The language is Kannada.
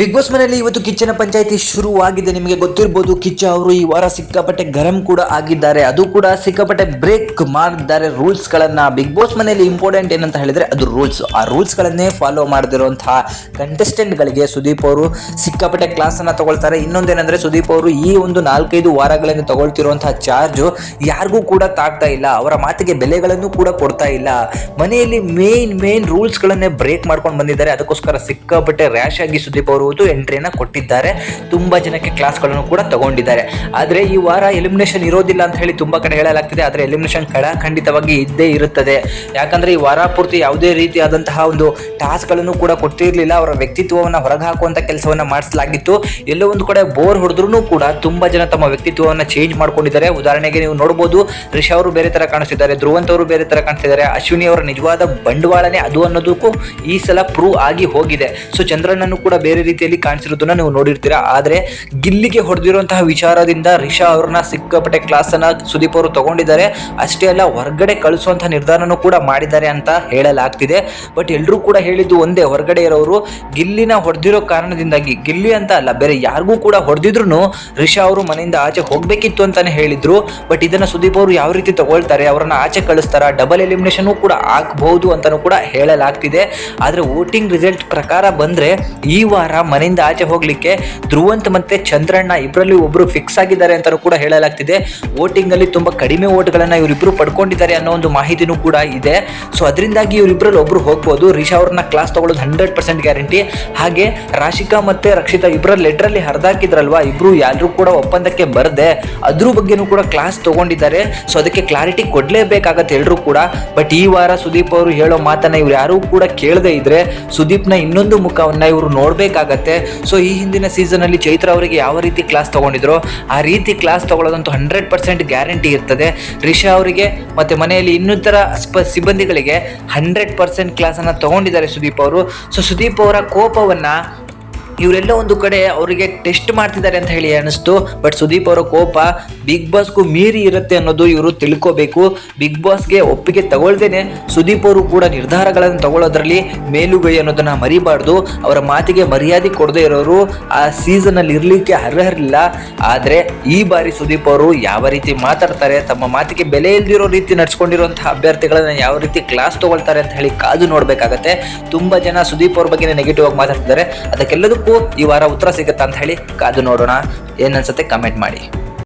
ಬಿಗ್ ಬಾಸ್ ಮನೆಯಲ್ಲಿ ಇವತ್ತು ಕಿಚ್ಚನ ಪಂಚಾಯಿತಿ ಶುರುವಾಗಿದೆ. ನಿಮಗೆ ಗೊತ್ತಿರಬಹುದು, ಕಿಚ್ಚ ಅವರು ಈ ವಾರ ಸಿಕ್ಕಾಪಟ್ಟೆ ಗರಂ ಕೂಡ ಆಗಿದ್ದಾರೆ. ಅದು ಕೂಡ ಸಿಕ್ಕಾಪಟ್ಟೆ ಬ್ರೇಕ್ ಮಾಡಿದ್ದಾರೆ ರೂಲ್ಸ್ ಗಳನ್ನ. ಬಿಗ್ ಬಾಸ್ ಮನೆಯಲ್ಲಿ ಇಂಪಾರ್ಟೆಂಟ್ ಏನಂತ ಹೇಳಿದ್ರೆ ಅದು ರೂಲ್ಸ್. ಆ ರೂಲ್ಸ್ ಗಳನ್ನೇ ಫಾಲೋ ಮಾಡದಿರುವಂತಹ ಕಂಟೆಸ್ಟೆಂಟ್ ಗಳಿಗೆ ಸುದೀಪ್ ಅವರು ಸಿಕ್ಕಾಪಟ್ಟೆ ಕ್ಲಾಸ್ ಅನ್ನ ತಗೊಳ್ತಾರೆ. ಇನ್ನೊಂದೇನಂದ್ರೆ ಸುದೀಪ್ ಅವರು ಈ ಒಂದು 4-5 ವಾರಗಳಿಂದ ತಗೊಳ್ತಿರುವಂತಹ ಚಾರ್ಜ್ ಯಾರಿಗೂ ಕೂಡ ತಾಗ್ತಾ ಇಲ್ಲ. ಅವರ ಮಾತಿಗೆ ಬೆಲೆಗಳನ್ನು ಕೂಡ ಕೊಡ್ತಾ ಇಲ್ಲ. ಮನೆಯಲ್ಲಿ ಮೇನ್ ರೂಲ್ಸ್ ಗಳನ್ನೇ ಬ್ರೇಕ್ ಮಾಡ್ಕೊಂಡು ಬಂದಿದ್ದಾರೆ. ಅದಕ್ಕೋಸ್ಕರ ಸಿಕ್ಕಾಪಟ್ಟೆ ರ್ಯಾಶ್ ಆಗಿ ಸುದೀಪ್ ಅವರು ಎಂಟ್ರಿಯನ್ನ ಕೊಟ್ಟಿದ್ದಾರೆ. ತುಂಬಾ ಜನಕ್ಕೆ ಕ್ಲಾಸ್ಗಳನ್ನು ಕೂಡ ತಗೊಂಡಿದ್ದಾರೆ. ಆದ್ರೆ ಈ ವಾರ ಎಲಿಮಿನೇಷನ್ ಇರೋದಿಲ್ಲ ಅಂತ ಹೇಳಿ ತುಂಬಾ ಕಡೆ ಹೇಳಲಾಗ್ತಿದೆ. ಆದ್ರೆ ಎಲಿಮಿನೇಷನ್ ಖಂಡಿತವಾಗಿ ಇದ್ದೇ ಇರುತ್ತದೆ. ಯಾಕಂದ್ರೆ ಈ ವಾರ ಪೂರ್ತಿ ಯಾವುದೇ ರೀತಿಯಾದಂತಹ ಒಂದು ಟಾಸ್ಕ್ ಗಳನ್ನು ಕೂಡ ಕೊಟ್ಟಿರಲಿಲ್ಲ. ಅವರ ವ್ಯಕ್ತಿತ್ವವನ್ನು ಹೊರಗೆ ಹಾಕುವಂತ ಕೆಲಸವನ್ನ ಮಾಡಿಸಲಾಗಿತ್ತು. ಎಲ್ಲೋ ಒಂದು ಕಡೆ ಬೋರ್ ಹೊಡೆದ್ರು ಕೂಡ ತುಂಬಾ ಜನ ತಮ್ಮ ವ್ಯಕ್ತಿತ್ವವನ್ನು ಚೇಂಜ್ ಮಾಡ್ಕೊಂಡಿದ್ದಾರೆ. ಉದಾಹರಣೆಗೆ ನೀವು ನೋಡಬಹುದು, ರಿಷಾ ಅವರು ಬೇರೆ ತರ ಕಾಣಿಸ್ತಿದ್ದಾರೆ, ಧ್ರುವಂತ್ ಅವರು ಬೇರೆ ತರ ಕಾಣಿಸ್ತಿದ್ದಾರೆ. ಅಶ್ವಿನಿ ಅವರ ನಿಜವಾದ ಬಂಡವಾಳನೇ ಅದು ಅನ್ನೋದಕ್ಕೂ ಈ ಸಲ ಪ್ರೂವ್ ಆಗಿ ಹೋಗಿದೆ. ಸೊ ಚಂದ್ರನನ್ನು ಕೂಡ ಬೇರೆ ರೀತಿಯಲ್ಲಿ ಕಾಣಿಸಿರೋದನ್ನ ನೀವು ನೋಡಿರ್ತೀರಾ. ಆದ್ರೆ ಗಿಲ್ಲಿಗೆ ಹೊಡೆದಿರುವಂತಹ ವಿಚಾರದಿಂದ ರಿಷಾ ಅವ್ರನ್ನ ಸಿಕ್ಕಾಪಟ್ಟೆ ಕ್ಲಾಸ್ ಅನ್ನ ಸುದೀಪ್ ಅವರು ತಗೊಂಡಿದ್ದಾರೆ. ಅಷ್ಟೇ ಅಲ್ಲ, ಹೊರಗಡೆ ಕಳಿಸುವಂತಹ ನಿರ್ಧಾರನೂ ಕೂಡ ಮಾಡಿದ್ದಾರೆ ಅಂತ ಹೇಳಲಾಗ್ತಿದೆ. ಬಟ್ ಎಲ್ಲರೂ ಕೂಡ ಹೇಳಿದ್ದು ಒಂದೇ, ಹೊರಗಡೆ ಇರೋರು ಗಿಲ್ಲಿನ ಹೊಡೆದಿರೋ ಕಾರಣದಿಂದಾಗಿ, ಗಿಲ್ಲಿ ಅಂತ ಅಲ್ಲ ಬೇರೆ ಯಾರಿಗೂ ಕೂಡ ಹೊಡೆದಿದ್ರು ರಿಷಾ ಅವರು ಮನೆಯಿಂದ ಆಚೆ ಹೋಗ್ಬೇಕಿತ್ತು ಅಂತಾನೆ ಹೇಳಿದ್ರು. ಬಟ್ ಇದನ್ನ ಸುದೀಪ್ ಅವರು ಯಾವ ರೀತಿ ತಗೊಳ್ತಾರೆ, ಅವರನ್ನ ಆಚೆ ಕಳಿಸ್ತಾರ, ಡಬಲ್ ಎಲಿಮಿನೇಷನ್ ಕೂಡ ಆಗಬಹುದು ಅಂತಾನೂ ಕೂಡ ಹೇಳಲಾಗ್ತಿದೆ. ಆದ್ರೆ ವೋಟಿಂಗ್ ರಿಸಲ್ಟ್ ಪ್ರಕಾರ ಬಂದ್ರೆ ಈ ವಾರ ಮನೆಯಿಂದ ಆಚೆ ಹೋಗ್ಲಿಕ್ಕೆ ಧ್ರುವಂತ್ ಮತ್ತೆ ಚಂದ್ರಣ್ಣ ಇಬ್ಬರಲ್ಲಿ ಒಬ್ರು ಫಿಕ್ಸ್ ಆಗಿದ್ದಾರೆ ಅಂತಾನೂ ಕೂಡ ಹೇಳಲಾಗ್ತಿದೆ. ವೋಟಿಂಗ್ ಅಲ್ಲಿ ತುಂಬಾ ಕಡಿಮೆ ವೋಟ್ಗಳನ್ನ ಇವರಿಬ್ರು ಪಡ್ಕೊಂಡಿದ್ದಾರೆ ಅನ್ನೋ ಒಂದು ಮಾಹಿತಿನೂ ಕೂಡ ಇದೆ. ಸೊ ಅದರಿಂದಾಗಿ ಇವರಿಬ್ಬರಲ್ಲಿ ಒಬ್ರು ಹೋಗ್ಬೋದು. ರಿಷಾ ಅವ್ರನ್ನ ಕ್ಲಾಸ್ ತಗೊಳ್ಳೋದು 100% ಗ್ಯಾರಂಟಿ. ಹಾಗೆ ರಾಶಿಕಾ ಮತ್ತೆ ರಕ್ಷಿತಾ ಇಬ್ಬರ ಲೆಟರ್ ಅಲ್ಲಿ ಹರಿದಾಕಿದ್ರಲ್ವಾ, ಇಬ್ರು ಯಾರು ಕೂಡ ಒಪ್ಪಂದಕ್ಕೆ ಬರದೆ ಅದ್ರ ಬಗ್ಗೆನೂ ಕೂಡ ಕ್ಲಾಸ್ ತಗೊಂಡಿದ್ದಾರೆ. ಸೊ ಅದಕ್ಕೆ ಕ್ಲಾರಿಟಿ ಕೊಡ್ಲೇಬೇಕಾಗತ್ತೆ ಎಲ್ರು ಕೂಡ. ಬಟ್ ಈ ವಾರ ಸುದೀಪ್ ಅವರು ಹೇಳೋ ಮಾತನ್ನ ಇವ್ರು ಯಾರು ಕೂಡ ಕೇಳದೆ ಇದ್ರೆ ಸುದೀಪ್ನ ಇನ್ನೊಂದು ಮುಖವನ್ನ ಇವರು ನೋಡ್ಬೇಕಾಗತ್ತೆ. ಸೊ ಈ ಹಿಂದಿನ ಸೀಸನ್ ಅಲ್ಲಿ ಚೈತ್ರ ಅವರಿಗೆ ಯಾವ ರೀತಿ ಕ್ಲಾಸ್ ತಗೊಂಡಿದ್ರು ಆ ರೀತಿ ಕ್ಲಾಸ್ ತಗೊಳ್ಳೋದಂತೂ 100% ಗ್ಯಾರಂಟಿ ಇರ್ತದೆ. ರಿಷಾ ಅವರಿಗೆ ಮತ್ತೆ ಮನೆಯಲ್ಲಿ ಇನ್ನಿತರ ಸಿಬ್ಬಂದಿಗಳಿಗೆ 100% ಕ್ಲಾಸ್ ಅನ್ನ ತಗೊಂಡಿದ್ದಾರೆ ಸುದೀಪ್ ಅವರು. ಸೊ ಸುದೀಪ್ ಅವರ ಕೋಪವನ್ನ ಇವರೆಲ್ಲ ಒಂದು ಕಡೆ ಅವರಿಗೆ ಟೆಸ್ಟ್ ಮಾಡ್ತಿದ್ದಾರೆ ಅಂತ ಹೇಳಿ ಅನಿಸ್ತು. ಬಟ್ ಸುದೀಪ್ ಅವರ ಕೋಪ ಬಿಗ್ ಬಾಸ್ಗೂ ಮೀರಿ ಇರುತ್ತೆ ಅನ್ನೋದು ಇವರು ತಿಳ್ಕೋಬೇಕು. ಬಿಗ್ ಬಾಸ್ಗೆ ಒಪ್ಪಿಗೆ ತಗೊಳ್ದೇನೆ ಸುದೀಪ್ ಅವರು ಕೂಡ ನಿರ್ಧಾರಗಳನ್ನು ತಗೊಳ್ಳೋದ್ರಲ್ಲಿ ಮೇಲುಗೈ ಅನ್ನೋದನ್ನ ಮರಿಬಾರ್ದು. ಅವರ ಮಾತಿಗೆ ಮರ್ಯಾದೆ ಕೊಡದೇ ಇರೋರು ಆ ಸೀಸನ್ ಅಲ್ಲಿ ಇರ್ಲಿಕ್ಕೆ ಅರ್ಹರಿಲ್ಲ. ಆದ್ರೆ ಈ ಬಾರಿ ಸುದೀಪ್ ಅವರು ಯಾವ ರೀತಿ ಮಾತಾಡ್ತಾರೆ, ತಮ್ಮ ಮಾತಿಗೆ ಬೆಲೆ ಇಲ್ದಿರೋ ರೀತಿ ನಡ್ಸ್ಕೊಂಡಿರುವಂತಹ ಅಭ್ಯರ್ಥಿಗಳನ್ನ ಯಾವ ರೀತಿ ಕ್ಲಾಸ್ ತಗೊಳ್ತಾರೆ ಅಂತ ಹೇಳಿ ಕಾದು ನೋಡ್ಬೇಕಾಗತ್ತೆ. ತುಂಬಾ ಜನ ಸುದೀಪ್ ಅವ್ರ ಬಗ್ಗೆ ನೆಗೆಟಿವ್ ಆಗಿ ಮಾತಾಡ್ತಿದ್ದಾರೆ. ಅದಕ್ಕೆಲ್ಲದಕ್ಕೂ ಈ ವಾರ ಉತ್ತರ ಸಿಗುತ್ತಾ ಅಂತ ಹೇಳಿ ಕಾದು ನೋಡೋಣ. ಏನನ್ಸುತ್ತೆ ಕಮೆಂಟ್ ಮಾಡಿ.